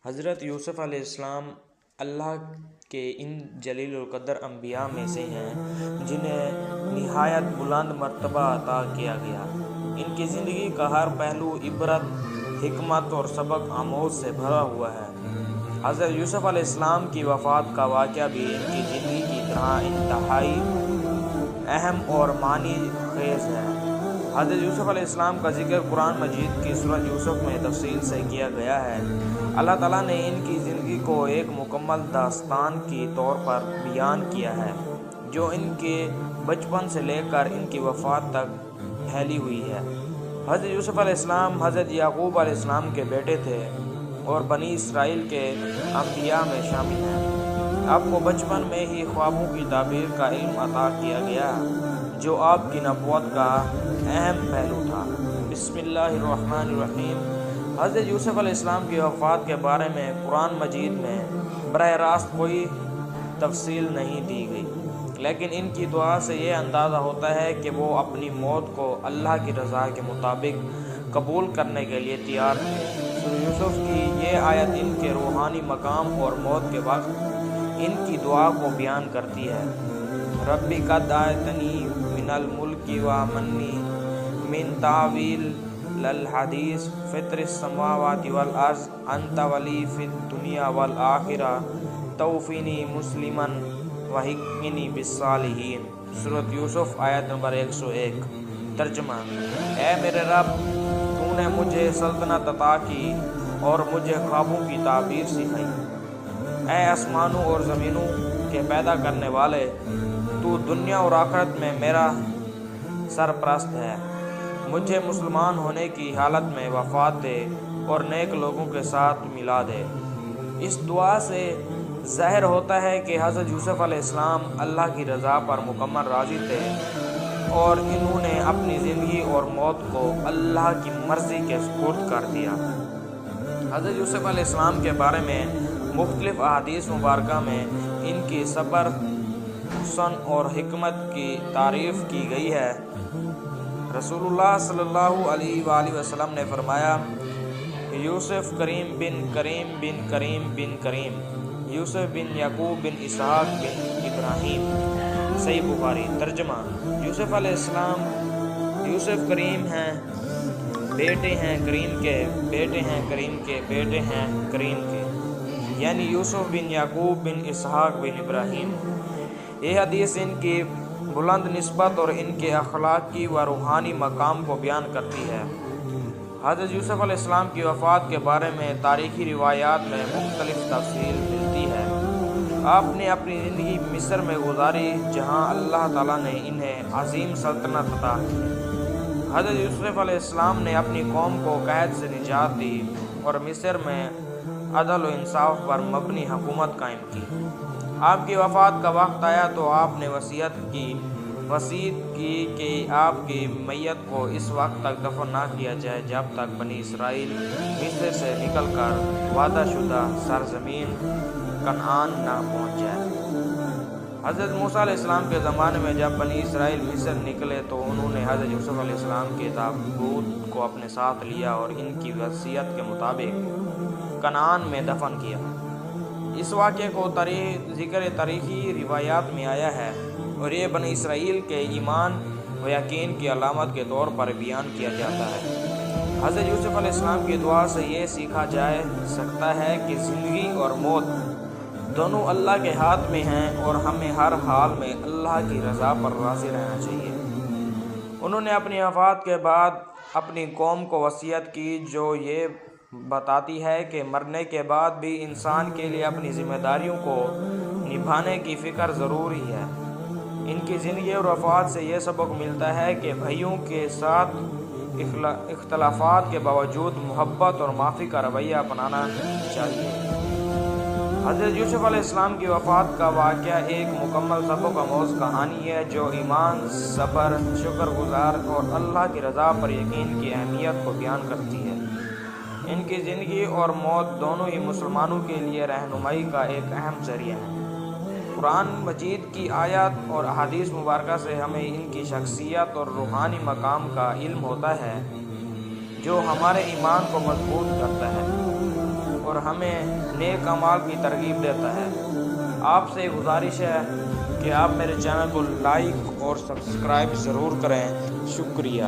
حضرت یوسف علیہ السلام اللہ کے ان جلیل القدر انبیاء میں سے ہیں جنہیں نہایت بلند مرتبہ عطا کیا گیا۔ ان کی زندگی کا ہر پہلو عبرت، حکمت اور سبق آموز سے بھرا ہوا ہے۔ حضرت یوسف علیہ السلام کی وفات کا واقعہ بھی ان کی زندگی کی طرح انتہائی اہم اور معنی خیز ہے۔ حضرت یوسف علیہ السلام کا ذکر قرآن مجید کی سورۃ یوسف میں تفصیل سے کیا گیا ہے۔ اللہ تعالیٰ نے ان کی زندگی کو ایک مکمل داستان کی طور پر بیان کیا ہے جو ان کے بچپن سے لے کر ان کی وفات تک پھیلی ہوئی ہے۔ حضرت یوسف علیہ السلام حضرت یعقوب علیہ السلام کے بیٹے تھے اور بنی اسرائیل کے انبیاء میں شامل ہیں۔ آپ کو بچپن میں ہی خوابوں کی تعبیر کا علم عطا کیا گیا جو آپ کی نبوت کا اہم پہلو تھا۔ بسم اللہ الرحمن الرحیم۔ حضرت یوسف علیہ السلام کی وفات کے بارے میں قرآن مجید میں براہ راست کوئی تفصیل نہیں دی گئی، لیکن ان کی دعا سے یہ اندازہ ہوتا ہے کہ وہ اپنی موت کو اللہ کی رضا کے مطابق قبول کرنے کے لیے تیار تھے۔ سورہ یوسف کی یہ آیت ان کے روحانی مقام اور موت کے وقت ان کی دعا کو بیان کرتی ہے۔ ربی قد آتنی من الملک وآمنی من تعویل الحدیث فطر السماوات والارض انت ولی فی الدنیا والآخرہ توفینی مسلما وحقنی بالصالحین۔ سورۃ یوسف آیت نمبر 101۔ ترجمہ: اے میرے رب، تو نے مجھے سلطنت عطا کی اور مجھے خوابوں کی تعبیر سکھائی۔ اے آسمانوں اور زمینوں کے پیدا کرنے والے، تو دنیا اور آخرت میں میرا سرپرست ہے۔ مجھے مسلمان ہونے کی حالت میں وفات دے اور نیک لوگوں کے ساتھ ملا دے۔ اس دعا سے ظاہر ہوتا ہے کہ حضرت یوسف علیہ السلام اللہ کی رضا پر مکمل راضی تھے اور انہوں نے اپنی زندگی اور موت کو اللہ کی مرضی کے سپرد کر دیا۔ حضرت یوسف علیہ السلام کے بارے میں مختلف احادیث مبارکہ میں ان کی صبر، حسن اور حکمت کی تعریف کی گئی ہے۔ رسول اللہ صلی اللہ علیہ وآلہ وسلم نے فرمایا کہ یوسف کریم بن کریم بن کریم بن کریم، یوسف بن یعقوب بن اسحاق بن ابراہیم۔ صحیح بخاری۔ ترجمہ: یوسف علیہ السلام یوسف کریم ہیں، بیٹے ہیں کریم کے، بیٹے ہیں کریم کے، بیٹے ہیں کریم کے، یعنی یوسف بن یعقوب بن اسحاق بن ابراہیم۔ یہ حدیث ان کی بلند نسبت اور ان کے اخلاقی و روحانی مقام کو بیان کرتی ہے۔ حضرت یوسف علیہ السلام کی وفات کے بارے میں تاریخی روایات میں مختلف تفصیل ملتی ہے۔ آپ نے اپنی زندگی مصر میں گزاری جہاں اللہ تعالیٰ نے انہیں عظیم سلطنت عطا کی۔ حضرت یوسف علیہ السلام نے اپنی قوم کو قحط سے نجات دی اور مصر میں عدل و انصاف پر مبنی حکومت قائم کی۔ آپ کی وفات کا وقت آیا تو آپ نے وصیت کی کہ آپ کی میت کو اس وقت تک دفن نہ کیا جائے جب تک بنی اسرائیل مصر سے نکل کر وعدہ شدہ سرزمین کنعان نہ پہنچ جائے۔ حضرت موسیٰ علیہ السلام کے زمانے میں جب بنی اسرائیل مصر نکلے تو انہوں نے حضرت یوسف علیہ السلام کے تابوت کو اپنے ساتھ لیا اور ان کی وصیت کے مطابق کنعان میں دفن کیا۔ اس واقعے کو ذکر تاریخی روایات میں آیا ہے اور یہ بنی اسرائیل کے ایمان و یقین کی علامت کے طور پر بیان کیا جاتا ہے۔ حضرت یوسف علیہ السلام کی دعا سے یہ سیکھا جا سکتا ہے کہ زندگی اور موت دونوں اللہ کے ہاتھ میں ہیں اور ہمیں ہر حال میں اللہ کی رضا پر راضی رہنا چاہیے۔ انہوں نے اپنی وفات کے بعد اپنی قوم کو وصیت کی جو یہ بتاتی ہے کہ مرنے کے بعد بھی انسان کے لیے اپنی ذمہ داریوں کو نبھانے کی فکر ضروری ہے۔ ان کی زندگی اور وفات سے یہ سبق ملتا ہے کہ بھائیوں کے ساتھ اختلافات کے باوجود محبت اور معافی کا رویہ اپنانا چاہیے۔ حضرت یوسف علیہ السلام کی وفات کا واقعہ ایک مکمل سبق آموز کہانی ہے جو ایمان، صبر، شکر گزار اور اللہ کی رضا پر یقین کی اہمیت کو بیان کرتی ہے۔ ان کی زندگی اور موت دونوں ہی مسلمانوں کے لیے رہنمائی کا ایک اہم ذریعہ ہے۔ قرآن مجید کی آیات اور احادیث مبارکہ سے ہمیں ان کی شخصیت اور روحانی مقام کا علم ہوتا ہے جو ہمارے ایمان کو مضبوط کرتا ہے اور اور ہمیں نیک اعمال کی ترغیب دیتا ہے۔ آپ سے گزارش ہے کہ آپ میرے چینل کو لائک اور سبسکرائب ضرور کریں۔ شکریہ۔